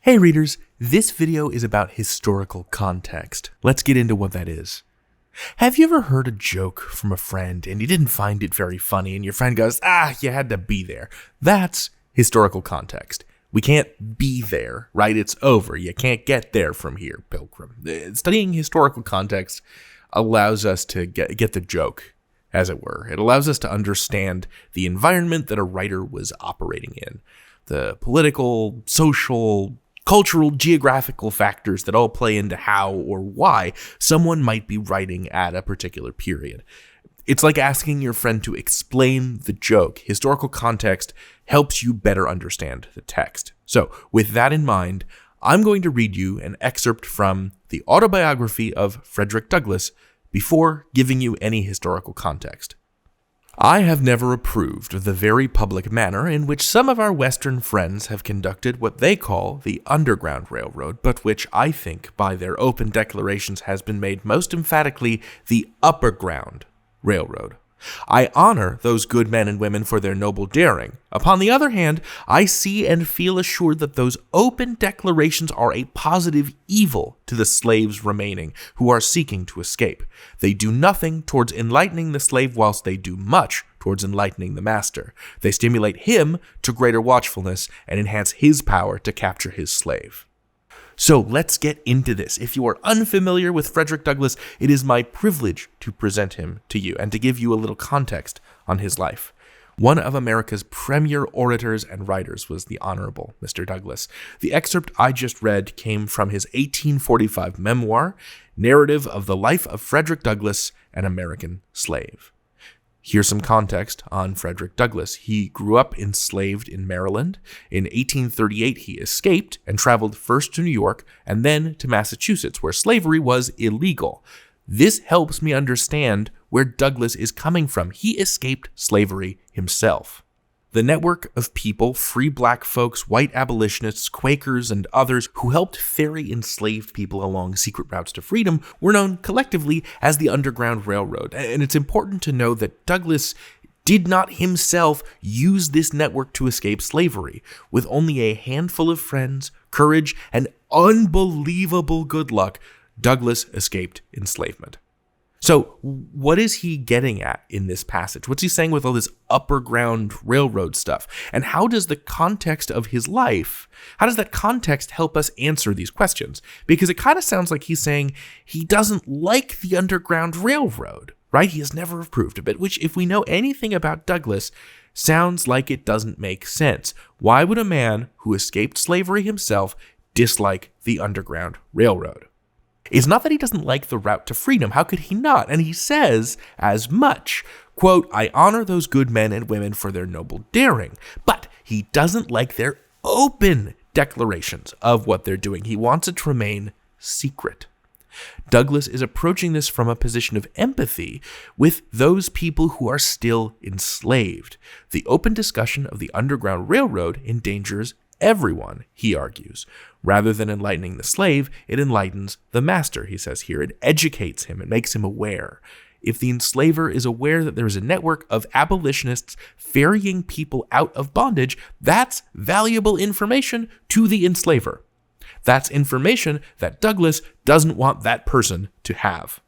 Hey readers, this video is about historical context. Let's get into what that is. Have you ever heard a joke from a friend and you didn't find it very funny and your friend goes, you had to be there? That's historical context. We can't be there, right? It's over. You can't get there from here, Pilgrim. Studying historical context allows us to get the joke, as it were. It allows us to understand the environment that a writer was operating in, the political, social, cultural, geographical factors that all play into how or why someone might be writing at a particular period. It's like asking your friend to explain the joke. Historical context helps you better understand the text. So, with that in mind, I'm going to read you an excerpt from the Autobiography of Frederick Douglass before giving you any historical context. I have never approved of the very public manner in which some of our Western friends have conducted what they call the Underground Railroad, but which I think by their open declarations has been made most emphatically the Upper Ground Railroad. I honor those good men and women for their noble daring. Upon the other hand, I see and feel assured that those open declarations are a positive evil to the slaves remaining who are seeking to escape. They do nothing towards enlightening the slave whilst they do much towards enlightening the master. They stimulate him to greater watchfulness and enhance his power to capture his slave. So let's get into this. If you are unfamiliar with Frederick Douglass, it is my privilege to present him to you and to give you a little context on his life. One of America's premier orators and writers was the Honorable Mr. Douglass. The excerpt I just read came from his 1845 memoir, Narrative of the Life of Frederick Douglass, an American Slave. Here's some context on Frederick Douglass. He grew up enslaved in Maryland. In 1838, he escaped and traveled first to New York and then to Massachusetts, where slavery was illegal. This helps me understand where Douglass is coming from. He escaped slavery himself. The network of people, free black folks, white abolitionists, Quakers, and others who helped ferry enslaved people along secret routes to freedom were known collectively as the Underground Railroad. And it's important to know that Douglass did not himself use this network to escape slavery. With only a handful of friends, courage, and unbelievable good luck, Douglass escaped enslavement. So what is he getting at in this passage? What's he saying with all this Upper Ground Railroad stuff? And how does the context of his life, how does that context help us answer these questions? Because it kind of sounds like he's saying he doesn't like the Underground Railroad, right? He has never approved of it, which if we know anything about Douglass, sounds like it doesn't make sense. Why would a man who escaped slavery himself dislike the Underground Railroad? It's not that he doesn't like the route to freedom. How could he not? And he says as much. Quote, I honor those good men and women for their noble daring, but he doesn't like their open declarations of what they're doing. He wants it to remain secret. Douglass is approaching this from a position of empathy with those people who are still enslaved. The open discussion of the Underground Railroad endangers everyone, he argues. Rather than enlightening the slave, it enlightens the master, he says here. It educates him. It makes him aware. If the enslaver is aware that there is a network of abolitionists ferrying people out of bondage, that's valuable information to the enslaver. That's information that Douglass doesn't want that person to have.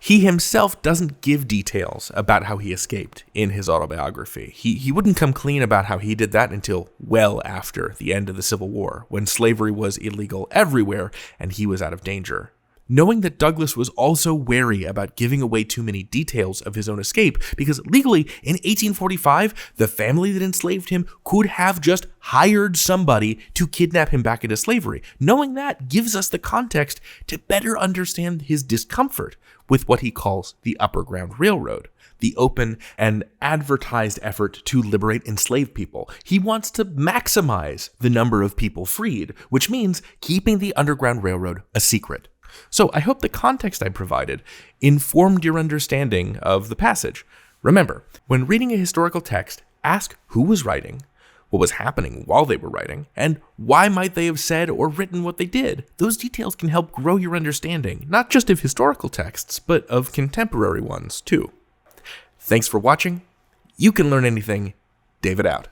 He himself doesn't give details about how he escaped in his autobiography. He wouldn't come clean about how he did that until well after the end of the Civil War, when slavery was illegal everywhere and he was out of danger. Knowing that Douglass was also wary about giving away too many details of his own escape, because legally, in 1845, the family that enslaved him could have just hired somebody to kidnap him back into slavery. Knowing that gives us the context to better understand his discomfort with what he calls the Upper Ground Railroad, the open and advertised effort to liberate enslaved people. He wants to maximize the number of people freed, which means keeping the Underground Railroad a secret. So I hope the context I provided informed your understanding of the passage. Remember, when reading a historical text, ask who was writing, what was happening while they were writing, and why might they have said or written what they did. Those details can help grow your understanding, not just of historical texts, but of contemporary ones too. Thanks for watching. You can learn anything. David out.